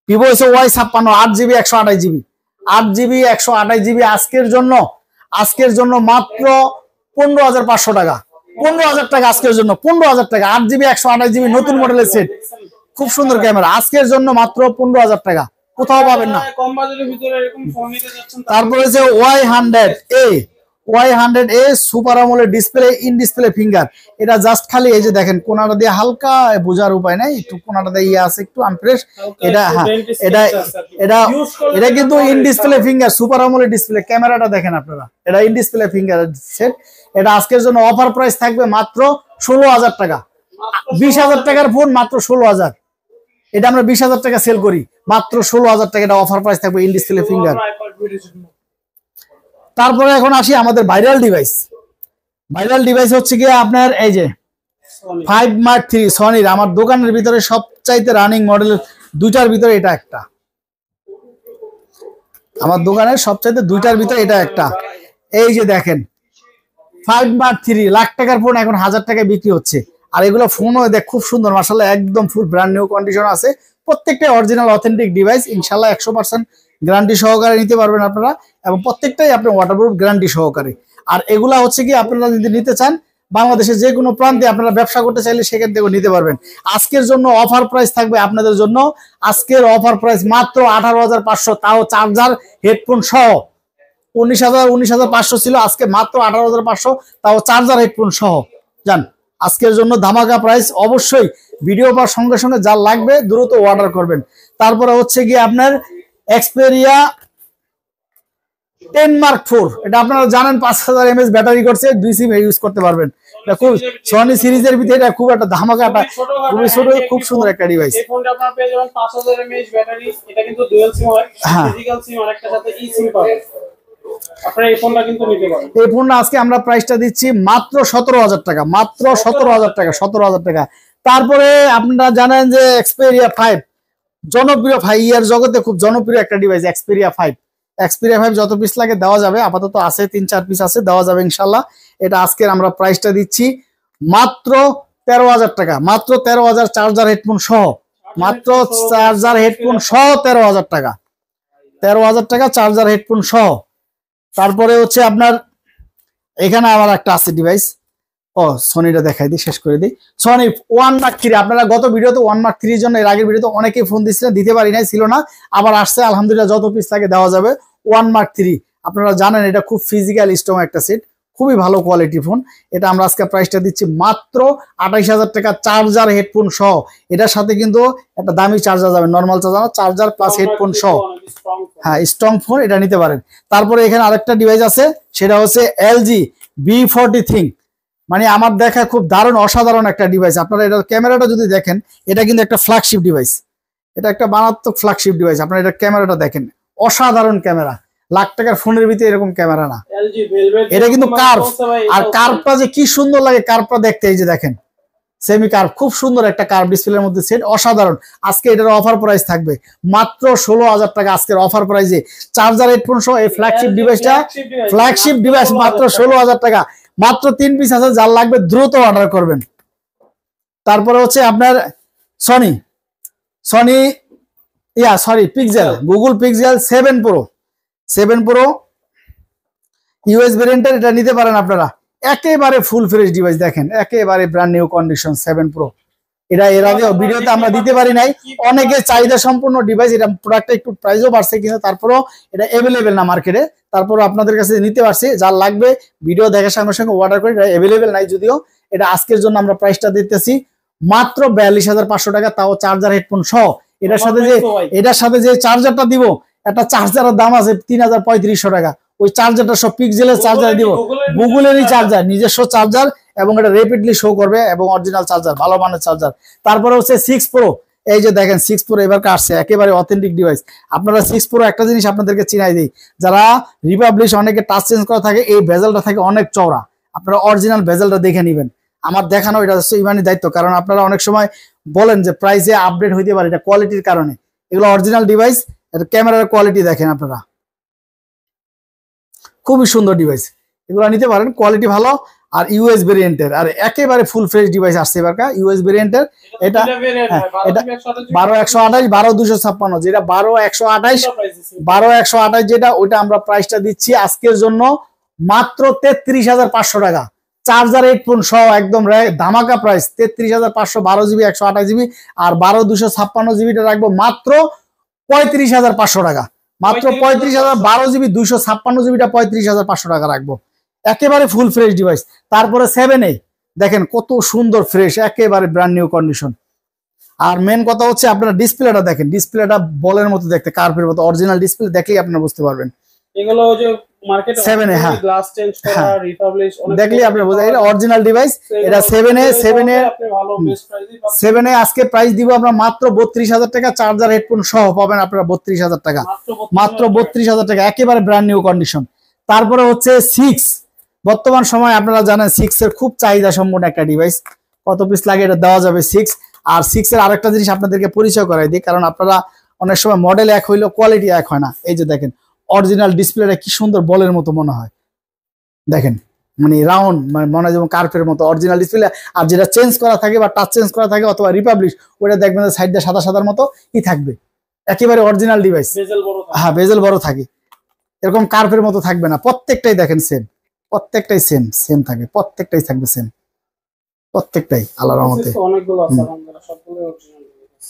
ভিভো হচ্ছে Y56 8GB 128GB, 8GB 128GB আজকের জন্য মাত্র 15,500 টাকা। 15,000 টাকা আজকের জন্য, 15,000 টাকা। 8GB 128GB নতুন মডেলের সেট, খুব সুন্দর ক্যামেরা, আজকের জন্য মাত্র 15,000 টাকা, কোথাও পাবেন না। তারপরে হচ্ছে Y100A super AMOLED display, in display finger. এটা জাস্ট খালি এই যে দেখেন কোনাটা দিয়ে হালকা বোঝার উপায় নাই, একটু কোনাটা দিয়ে আছে একটু আনফ্রেশ। এটা এটা কিন্তু in display finger, super AMOLED display. ক্যামেরাটা দেখেন আপনারা, এটা ইন ডিসপ্লে ফিঙ্গার সেট। এটা আজকের জন্য অফার প্রাইস থাকবে মাত্র 16,000 টাকা। 20,000 টাকার ফোন মাত্র 16,000। এটা আমরা 20,000 টাকা সেল করি, মাত্র 16,000 টাকা। এটা অফার প্রাইস থাকবে, ইন ডিসপ্লে ফিঙ্গার। তারপরে এখন আসি আমাদের ভাইরাল ডিভাইস হচ্ছে কি আপনার এই যে 5 Mark III সনির। আমার দোকানের ভিতরে সবচাইতে রানিং মডেল দুইটার ভিতরে এটা একটা, আমার দোকানের সবচাইতে দুইটার ভিতরে এটা একটা। এই যে দেখেন 5 Mark III, লাখ টাকার ফোন এখন 1,000 টাকায় বিক্রি হচ্ছে। আর এগুলো ফোনও দেখ খুব সুন্দর মাশাআল্লাহ, একদম ফুল ব্র্যান্ড নিউ কন্ডিশন আছে। প্রত্যেকটাই অরিজিনাল অথেন্টিক ডিভাইস, ইনশাআল্লাহ 100% গ্যারান্টি সহকারে নিতে পারবেন আপনারা, এবং প্রত্যেকটাই আপনি ওয়াটারপ্রুফ গ্যারান্টি সহকারে। আর এগুলা হচ্ছে কি আপনারা যদি নিতে চান বাংলাদেশের যে কোনো প্রান্তে আপনারা ব্যবসা করতে চাইলে সেখান থেকেও নিতে পারবেন। আজকের জন্য অফার প্রাইস থাকবে আপনাদের জন্য, আজকের অফার প্রাইস মাত্র 18,500, তাও চার্জার হেডফোন সহ। 19,500 ছিল, আজকে মাত্র 18,500, তাও চার্জার হেডফোন সহ। জান আজকের জন্য ধামাকা প্রাইস। অবশ্যই ভিডিও পাওয়ার সঙ্গে সঙ্গে যা লাগবে দ্রুত অর্ডার করবেন। তারপরে হচ্ছে কি আপনার Xperia 10 Mark IV। এটা আপনারা জানেন 5000 mAh ব্যাটারি করছে, 2 সিম ইউজ করতে পারবেন। এটা খুব সনি সিরিজের ভিতরে এটা খুব একটা ধামাকাটা, খুবই ছোট, খুব সুন্দর একটা ডিভাইস। এই ফোনটা আপনারা পেয়ে যাবেন 5000 mAh ব্যাটারি। এটা কিন্তু ডুয়াল সিম হয়, ফিজিক্যাল সিম আর একটা সাথে ই সিম পাবেন। আপনারা এই ফোনটা কিন্তু নিতে পারেন। এই ফোনটা আজকে আমরা প্রাইসটা দিচ্ছি মাত্র 17,000 টাকা, মাত্র 17,000 টাকা, 17,000 টাকা। তারপরে আপনারা জানেন যে Xperia 5 জনপ্রিয়, 5 ইয়ার জগতে খুব জনপ্রিয় একটা ডিভাইস Xperia 5। যত পিস লাগে দেওয়া যাবে, আপাতত আছে 3-4 পিস আছে, দেওয়া যাবে ইনশাল্লাহ। এটা আজকের আমরা প্রাইসটা দিচ্ছি মাত্র 13,000 টাকা, মাত্র 13,000 চার্জার হেডফোন সহ, মাত্র চার্জার হেডফোন সহ 13,000 টাকা, 13,000 টাকা চার্জার হেডফোন সহ। তারপরে হচ্ছে আপনার এখানে আবার একটা আছে ডিভাইস, সনিটা দেখাই দিই, শেষ করে দিই। সনি 1 Mark III, আপনারা গত ভিডিওতে 1 Mark III জন্য এর আগের ভিডিওতে অনেকেই ফোন দিচ্ছিলেন, দিতে পারি নাই, ছিল না, আবার আসছে আলহামদুলিল্লাহ। যত পিস লাগে দেওয়া যাবে। 1 Mark III আপনারা জানেন এটা খুব ফিজিক্যাল স্ট্রং একটা সেট, খুবই ভালো কোয়ালিটি ফোন। এটা আমরা আজকে প্রাইসটা দিচ্ছি মাত্র 28,000 টাকা চার্জার হেডফোন সহ। এটার সাথে কিন্তু একটা দামি চার্জার যাবে, নর্মাল চার্জার প্লাস হেডফোন সহ। হ্যাঁ, স্ট্রং ফোন, এটা নিতে পারেন। তারপরে এখানে আরেকটা ডিভাইস আছে, সেটা হচ্ছে LG B40 Think। মানে আমার দেখা খুব দারুণ অসাধারণ একটা ডিভাইস। আপনারা এটার ক্যামেরাটা যদি দেখেন, এটা কিন্তু একটা ফ্ল্যাগশিপ ডিভাইস, এটা একটা মারাত্মক ফ্ল্যাগশিপ ডিভাইস। আপনারা এটার ক্যামেরাটা দেখেন, অসাধারণ ক্যামেরা, লাখ টাকার ফোনের ভিতরে এরকম ক্যামেরা না। এটা কিন্তু কার্ভ, আর কার্ভটা যে কি সুন্দর লাগে কার্ভটা দেখতে। এই যে দেখেন সেমি কার্ভ, খুব সুন্দর একটা কার্ভ ডিসপ্লের মধ্যে সেট, অসাধারণ। আজকে এটার অফার প্রাইস থাকবে মাত্র 16,000 টাকা আজকের অফার প্রাইসে, চার্জার হেডফোন সহ এই ফ্ল্যাগশিপ ডিভাইসটা, ফ্ল্যাগশিপ ডিভাইস মাত্র 16,000 টাকা। মাত্র 3 পিস আছে, যার লাগবে দ্রুত অর্ডার করবেন। তারপরে হচ্ছে আপনার pixel, Google pixel 7 Pro US ভেরিয়েন্টের, এটা নিতে পারেন আপনারা। একেবারে ফুল ফ্রেশ ডিভাইস, দেখেন একেবারে ব্র্যান্ড নিউ কন্ডিশন 7 Pro। এটা এর আগে ভিডিওতে আমরা দিতে পারি নাই, অনেকে চাহিদা সম্পূর্ণ ডিভাইস, এটা প্রোডাক্টটা একটু প্রাইসও বাড়ছে কিন্তু তারপরেও এটা অ্যাভেলেবেল না মার্কেটে, তারপরও আপনাদের কাছে নিতে পারছি, যার লাগবে ভিডিও দেখার সঙ্গে সঙ্গে অর্ডার করে, এটা অ্যাভেলেবেল নাই যদিও। এটা আজকের জন্য আমরা প্রাইসটা দিতেছি মাত্র 42,500 টাকা, তাও চার্জার হেডফোন সহ। এটার সাথে যে চার্জারটা দিব, একটা চার্জারের দাম আছে 3,3500 টাকা, ওই চার্জারটা সব পিক্সেলের চার্জার দিব, গুগলেরই চার্জার, নিজস্ব চার্জার, এবং এটা রেপিডলি শো করবে এবং অরিজিনাল চার্জার, ভালো মানের চার্জার। তারপরে হচ্ছে 6 প্রো, এই যে দেখেন 6 প্রো এবার আসছে, একেবারে অথেন্টিক ডিভাইস। আপনারা 6 প্রো একটা জিনিস আপনাদেরকে চিনাই দিই, যারা রিপাবলিশ অনেকে টাচ চেঞ্জ করা থাকে, এই বেজেলটা থাকে অনেক চওড়া, আপনারা অরিজিনাল বেজেলটা দেখে নেবেন। আমার দেখানো এটা হচ্ছে ইমানি দায়িত্ব, কারণ আপনারা অনেক সময় বলেন যে প্রাইসে আপডেট হইতে পারে, এটা কোয়ালিটির কারণে। এগুলো অরিজিনাল ডিভাইস, এটা ক্যামেরার কোয়ালিটি দেখেন আপনারা, খুবই সুন্দর ডিভাইস, এগুলো নিতে পারেন, কোয়ালিটি ভালো। আর ইউএস ভেরিয়েন্টের, আর একেবারে ফুল ফ্রেশ ডিভাইস আসছে এবার ইউএস ভেরিয়েন্টের। এটা 12/128 12/256, যেটা 12/128 যেটা, ওইটা আমরা প্রাইসটা দিচ্ছি আজকের জন্য মাত্র 33,500 টাকা, চার্জার হেডফোন সহ একদম ধামাকা প্রাইস 33,500, 12GB 128GB, আর 12/256 রাখবো মাত্র 35,500 টাকা, মাত্র 35,000, 12GB 256GB 35,500 টাকা রাখবো, একেবারে ফুল ফ্রেশ ডিভাইস। তারপরে 7A দেখেন কত সুন্দর ফ্রেশ, একেবারে ব্র্যান্ড নিউ কন্ডিশন। আর মেন কথা হচ্ছে আপনারা ডিসপ্লেটা দেখেন, ডিসপ্লেটা বলের মতো দেখতে, কার্ভের মতো, অরিজিনাল ডিসপ্লে দেখলেই আপনারা বুঝতে পারবেন। এগুলো যে মার্কেটে 7A, হ্যাঁ, গ্লাস চেঞ্জ করা রিপাবলিশ দেখলেই আপনারা বুঝেন এটা অরিজিনাল ডিভাইস। এটা 7A আপনি ভালো বেস্ট প্রাইসে পাবেন। 7A আজকে প্রাইস দিব আমরা মাত্র 32,000 টাকা, চার্জার হেডফোন সহ পাবেন আপনারা 32,000 টাকা, মাত্র 32,000 টাকা, একেবারে ব্র্যান্ড নিউ কন্ডিশন। তারপরে হচ্ছে 6, বর্তমান সময় আপনারা জানেন 6 এর খুব চাহিদা সম্পন্ন একটা ডিভাইস, কত পিস লাগে এটা দেওয়া যাবে 6। আর 6 এর আরেকটা জিনিস আপনাদেরকে পরিচয় করাই দিই, কারণ আপনারা অনেক সময় মডেল এক হইলেও কোয়ালিটি এক হয় না। এই যে দেখেন অরিজিনাল ডিসপ্লেটা কি সুন্দর, বলের মতো মনে হয়, দেখেন মানে রাউন্ড, মানে মনে হয় যেমন কার্ভের মতো অরিজিনাল ডিসপ্লে। আর যেটা চেঞ্জ করা থাকে বা টাচ চেঞ্জ করা থাকে অথবা রিপাবলিশ, ওটা দেখবেন সাইডটা সাদা সাদার মতো কি থাকবে, একেবারে অরিজিনাল ডিভাইস। হ্যাঁ, বেজেল বড় থাকে, এরকম কার্ভের মতো থাকবে না, প্রত্যেকটাই দেখেন সেম, প্রত্যেকটাই সেম থাকে, প্রত্যেকটাই থাকবে সেম, প্রত্যেকটাই আল্লাহর রহমতে। অনেকগুলো আছে আলহামদুলিল্লাহ, সবগুলো অরিজিনাল ডিভাইস।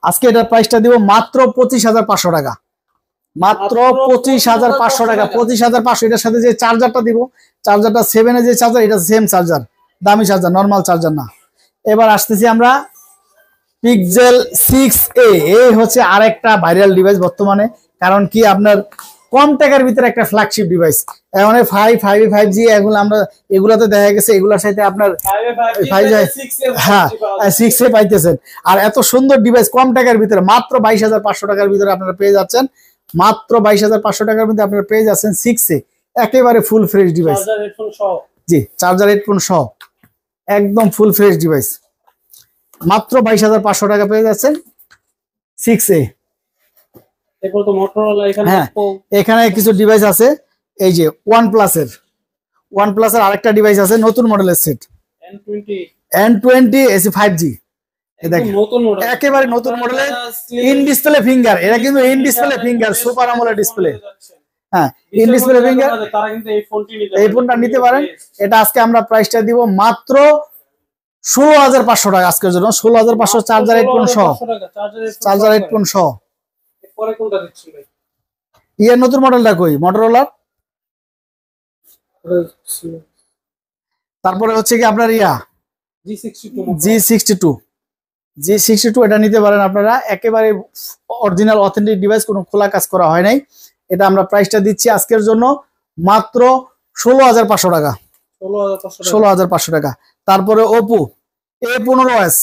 আজকে এটার প্রাইসটা দিব মাত্র 25,500 টাকা, মাত্র 25,500 টাকা, 25,500। এটার সাথে যে চার্জারটা দিব, চার্জারটা 7A যে চার্জার, এটা সেম চার্জার, দামি চার্জার, নর্মাল চার্জার না। এবার আসতেছি আমরা পিক্সেল 6A, এই হচ্ছে আরেকটা ভাইরাল ডিভাইস বর্তমানে, কারণ কি আপনার কম টাকার ভিতরে একটা ফ্ল্যাগশিপ ডিভাইস। এখন 5G এগুলো আমরা, এগুলাতে দেখা গেছে এগুলোর সাথে আপনার 6A পাইতেছেন। আর এত সুন্দর ডিভাইস কম টাকার ভিতরে মাত্র 22,500 টাকার ভিতরে আপনারা পেয়ে যাচ্ছেন, মাত্র 22,500 টাকার মধ্যে আপনারা পেয়ে যাচ্ছেন 6A, একেবারে ফুল ফ্রেশ ডিভাইস। জি, চার্জার হেডফোন সহ একদম ফুল ফ্রেশ ডিভাইস, মাত্র 22,500 টাকা পেয়ে যাচ্ছেন 6A। হ্যাঁ, এখানে কিছু ডিভাইস আছে, এই যে OnePlus এর আরেকটা ডিভাইস আছে, নতুন মডেলের সেট N20 AC 5G, একেবারে নতুন মডেলের, ইন ডিসপ্লে ফিঙ্গার, এটা কিন্তু in display finger, super AMOLED display. হ্যাঁ, ইন ডিসপ্লে ফিঙ্গার, এই ফোনটা নিতে পারেন। এটা আজকে আমরা প্রাইসটা দিব মাত্র 16,500 টাকা আজকের জন্য, 16,500, চার্জার হেডফোন সহ, চার্জার হেডফোন সহ। ইয়ার নতুন মডেলটা কই, মোটরোলা। তারপরে হচ্ছে কি আপনার G62, এটা নিতে পারেন আপনারা, একেবারে অরিজিনাল অথেন্টিক ডিভাইস, কোনো খোলা কাজ করা হয় নাই। এটা আমরা প্রাইসটা দিচ্ছি আজকের জন্য মাত্র 16,500 টাকা, 16,500 টাকা। তারপরে Oppo A15s,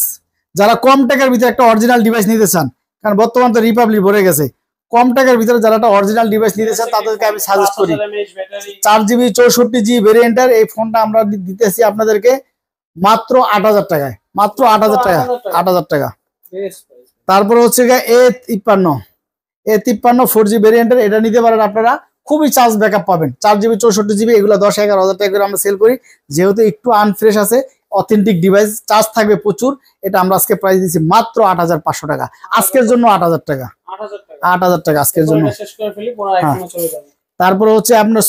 যারা কম টাকার ভিতরে একটা অরিজিনাল ডিভাইস নিতে চান, কারণ বর্তমান তো রিপাবলিক ভরে গেছে, কম টাকার ভিতরে যারা একটা অরিজিনাল ডিভাইস নিতে চান তাদেরকে আমি সাজেস্ট করি 4GB 64GB ভেরিয়েন্টের এই ফোনটা আমরা দিতেছি আপনাদেরকে মাত্র 8,000 টাকায়, মাত্র 8,000 টাকা, 8,000 টাকা। তারপরে হচ্ছে A53 4G ভেরিয়েন্টের, এটা নিতে পারেন আপনারা, খুবই চার্জ ব্যাকআপ পাবেন, 4GB 64GB, এগুলো 10-11,000 টাকা করে আমরা সেল করি, যেহেতু একটু আনফ্রেশ আছে, অথেন্টিক ডিভাইস, চার্জ থাকবে প্রচুর। এটা আমরা আজকে প্রাইস দিচ্ছি মাত্র 8,500 টাকা, আজকের জন্য 8,000 টাকা, 8,000 টাকা আজকের জন্য। তারপরে হচ্ছে আপনার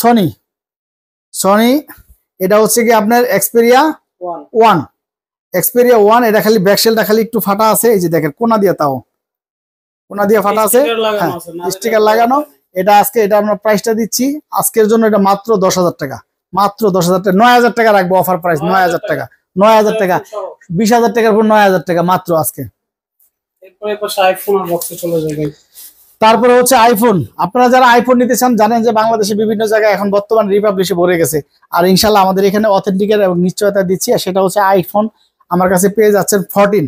সনি, এটা হচ্ছে কি আপনার Xperia 1, এক্সপেরিয়া 1, এটা খালি ব্যাকশেলটা খালি একটু ফাটা আছে, এই যে দেখেন কোনা দিয়ে, তাও কোনা দিয়ে ফাটা আছে, স্টিকার লাগানো। এটা আজকে এটা আমরা প্রাইসটা দিচ্ছি আজকের জন্য, এটা মাত্র 10,000 টাকা, মাত্র 10,000 টাকা, 9,000 টাকা রাখবো অফার প্রাইস, 9,000 টাকা, 9,000 টাকা, 20,000 টাকার পর 9,000 টাকা মাত্র আজকে। তারপরে হচ্ছে আইফোন, আপনারা যারা আইফোন নিতে চান জানেন যে বাংলাদেশে বিভিন্ন জায়গায় এখন বর্তমান রিপাবলিশে ভরে গেছে, আর ইনশাল্লাহ আমাদের এখানে অথেন্টিকের এবং নিশ্চয়তা দিচ্ছি, আর সেটা হচ্ছে আইফোন আমার কাছে পেয়ে যাচ্ছেন 14।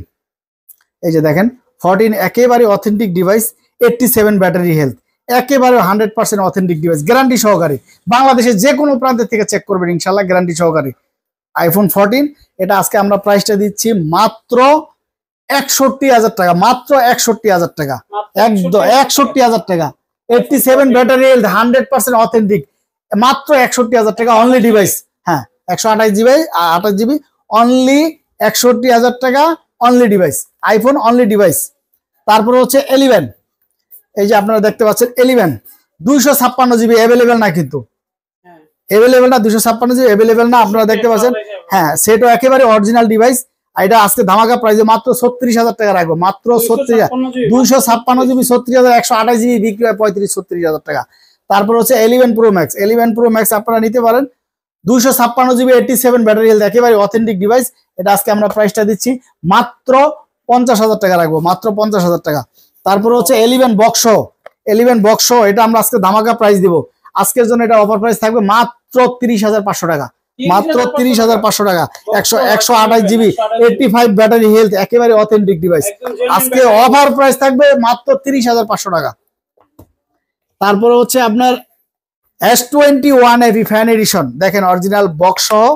এই যে দেখেন 14 একেবারে অথেন্টিক ডিভাইস, 87 ব্যাটারি হেলথ, একেবারে 100% অথেন্টিক ডিভাইস, গ্যারান্টি সহকারে, বাংলাদেশের যে কোনো প্রান্তের থেকে চেক করবেন ইনশাল্লাহ গ্যারান্টি সহকারে আইফোন 14। এটা আজকে আমরা প্রাইসটা দিচ্ছি মাত্র 61,000 টাকা, মাত্র 61,000 টাকা, একদম 61,000 টাকা, 87 ব্যাটারি হেলথ, 100% অথেন্টিক, মাত্র 61,000 টাকা অনলি ডিভাইস। হ্যাঁ 128 জিবি অনলি 61,000 টাকা only device, iPhone only device. তারপরে হচ্ছে 11, এই যে আপনারা দেখতে পাচ্ছেন 11 256 জিবি অ্যাভেলেবেল না, কিন্তু অ্যাভেলেবেল না, 256 জিবি অ্যাভেলেবেল না, আপনারা দেখতে পাচ্ছেন। হ্যাঁ সেটাও একেবারে অরিজিনাল ডিভাইস, এটা আজকে ধামাকা প্রাইসে মাত্র 36,000 টাকা রাখবো, মাত্র 36,000, 256 জিবি 36,000, 128 জিবি বিক্রি হয় 35-36,000 টাকা। তারপর হচ্ছে 11 প্রো ম্যাক্স, 11 প্রো ম্যাক্স আপনারা নিতে পারেন, 256 জিবি 87 ব্যাটারি হেলথ, একেবারে অথেন্টিক ডিভাইস। এটা আজকে আমরা প্রাইসটা দিচ্ছি মাত্র 50,000 টাকা রাখবো, মাত্র 50,000 টাকা। তারপর হচ্ছে 11 বক্স, এটা আমরা আজকে ধামাকা প্রাইস দিব, আজকের জন্য এটা অফার প্রাইস থাকবে মাত্র 30,500 টাকা, মাত্র 30,500 টাকা, 128 জিবি 85 ব্যাটারি হেলথ, একেবারে অথেন্টিক ডিভাইস, আজকে অফার প্রাইস থাকবে মাত্র 30,500 টাকা। তারপরে হচ্ছে আপনার S21 FE ফ্যান এডিশন, দেখেন অরিজিনাল বক্স সহ,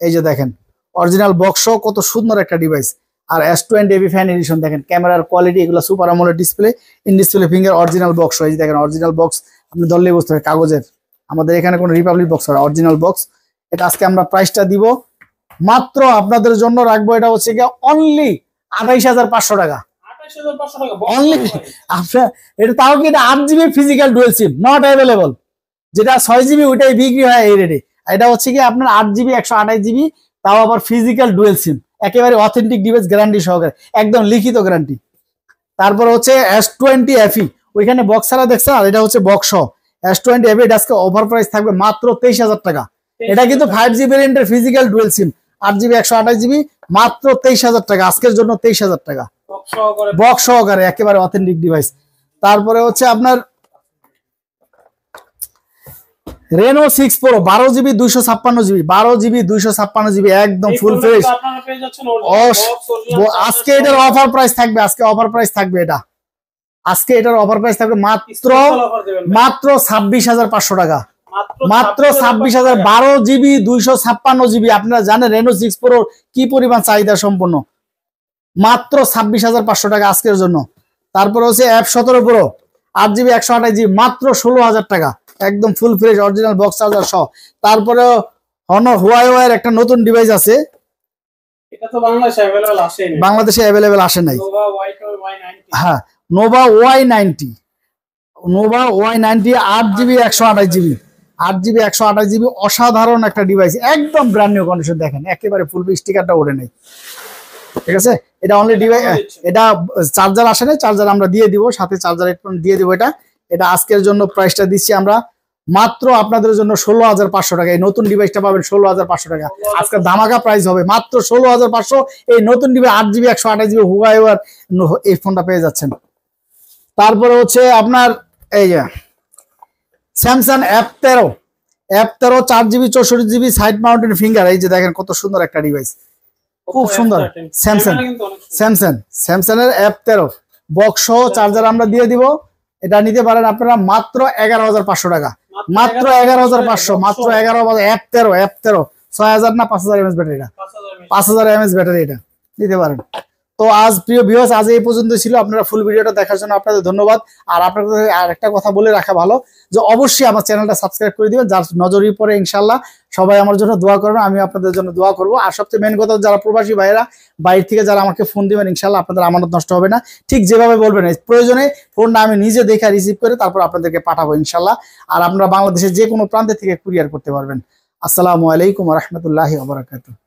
এই যে দেখেন অরিজিনাল বক্স সহ কত সুন্দর একটা ডিভাইস। আর S20 FE ফ্যান এডিশন দেখেন, ক্যামেরার কোয়ালিটি, এগুলো super AMOLED display, in display finger, original box, এই যে দেখেন অরিজিনাল বক্স, আপনি ধরলেই বুঝতে হবে কাগজের, আমাদের এখানে কোনো রিপাবলিক বক্স হয়, অরিজিনাল বক্স। এটা আজকে আমরা প্রাইসটা দিব মাত্র আপনাদের জন্য রাখবো, এটা হচ্ছে গিয়ে অনলি 28,500 টাকা, অনলি। আপনার এটা তাও কি, এটা 8 GB physical dual SIM not available, যেটা 6 জিবি ওইটাই বিক্রি হয় এই রেটে, এটা হচ্ছে কি আপনার 8 জিবি 128 জিবি, তাও আবার ফিজিক্যাল ডুয়েল সিম, একেবারে অথেন্টিক ডিভাইস, গ্যারান্টি সহকারে, একদম লিখিত গ্যারান্টি। তারপর হচ্ছে S20 FE, ওইখানে বক্স ছাড়া দেখছেন, আর এটা হচ্ছে বক্স সহ S20 FE, এটা আজকে অফার প্রাইস থাকবে মাত্র 23,000 টাকা। এটা কিন্তু 5G ভেরিয়েন্টের ফিজিক্যাল ডুয়েল সিম, 8 জিবি 128 জিবি, মাত্র 23,000 টাকা, আজকের জন্য 23,000 টাকা বক্স সহকারে, একেবারে অথেন্টিক ডিভাইস। তারপরে হচ্ছে আপনার Reno 6 Pro 12 GB 256 GB, 12 GB 256 GB, একদম ফুল ফ্রেশ। আজকে এটার অফার প্রাইস থাকবে, আজকে অফার প্রাইস থাকবে, এটা আজকে এটার অফার প্রাইস থাকবে মাত্র 26,500 টাকা, মাত্র 26,000, 12 জিবি 256 জিবি। আপনারা জানেন Reno 6 Pro কি পরিমাণ চাহিদা সম্পন্ন, মাত্র 26,500 টাকা আজকের জন্য। তারপর হচ্ছে F17 Pro 8 জিবি 128 জিবি, মাত্র 16,000 টাকা, একদম full fresh original box charger সহ। তারপরে Honor Huawei একটা নতুন ডিভাইস আছে, এটা তো বাংলাদেশে অ্যাভেলেবেল আসে নাই, হ্যাঁ Nova Y90, Nova Y90 8 GB 128 GB, 8 GB 128 GB, অসাধারণ একটা ডিভাইস, একদম ব্র্যান্ড নিউ কন্ডিশন, দেখেন একেবারে ফুল স্টিকারটা ওঠে নাই, ঠিক আছে। এটা অনলি ডিভাইস, এটা চার্জার আসে না, চার্জার আমরা দিয়ে দিব, সাথে চার্জার হেডফোন দিয়ে দিব। এটা আজকের জন্য প্রাইসটা দিচ্ছি আমরা মাত্র আপনাদের জন্য 16,500 টাকা, এই নতুন ডিভাইসটা পাবেন 16,500 টাকা, আজকে ধামাকা প্রাইস হবে মাত্র 16,500। এই নতুন ডিভাইস 8 জিবি 128 জিবি Huawei এই ফোনটা পেয়ে যাচ্ছেন। তারপরে হচ্ছে আপনার এই যে Samsung F13 4 GB 64 GB side mountain finger, এই যে দেখেন কত সুন্দর একটা ডিভাইস, খুব সুন্দর। স্যামসাং এর F13 বক্স সহ চার্জার আমরা দিয়ে দিব, এটা নিতে পারেন আপনারা মাত্র 11,500 টাকা, মাত্র 11,500, মাত্র 11,000। F13 6,000 না 5,000 mAh ব্যাটারি, এটা 5,000 mAh ব্যাটারি, এটা নিতে পারেন। তো আজ প্রিয় ভিউয়ার্স, আজ এই পর্যন্ত ছিল। আপনারা ফুল ভিডিওটা দেখার জন্য আপনাদের ধন্যবাদ। আর আপনাদের আর একটা কথা বলে রাখা ভালো, যে অবশ্যই আমার চ্যানেলটা সাবস্ক্রাইব করে দিবেন, যার নজরই পড়ে ইনশাল্লাহ সবাই আমার জন্য দোয়া করবেন, আমি আপনাদের জন্য দোয়া করবো। আর সবচেয়ে মেন কথা, যারা প্রবাসী ভাইয়েরা বাইরে থেকে যারা আমাকে ফোন দিবেন, ইনশাল্লাহ আপনাদের আমানত নষ্ট হবে না, ঠিক যেভাবে বলবেন প্রয়োজনে ফোনটা আমি নিজে দেখে রিসিভ করে তারপর আপনাদেরকে পাঠাবো ইনশাল্লাহ। আর আপনারা বাংলাদেশের যে কোনো প্রান্তে থেকে কুরিয়ার করতে পারবেন। আসসালামু আলাইকুম ওয়া রাহমাতুল্লাহি ওয়া বারাকাতুহু।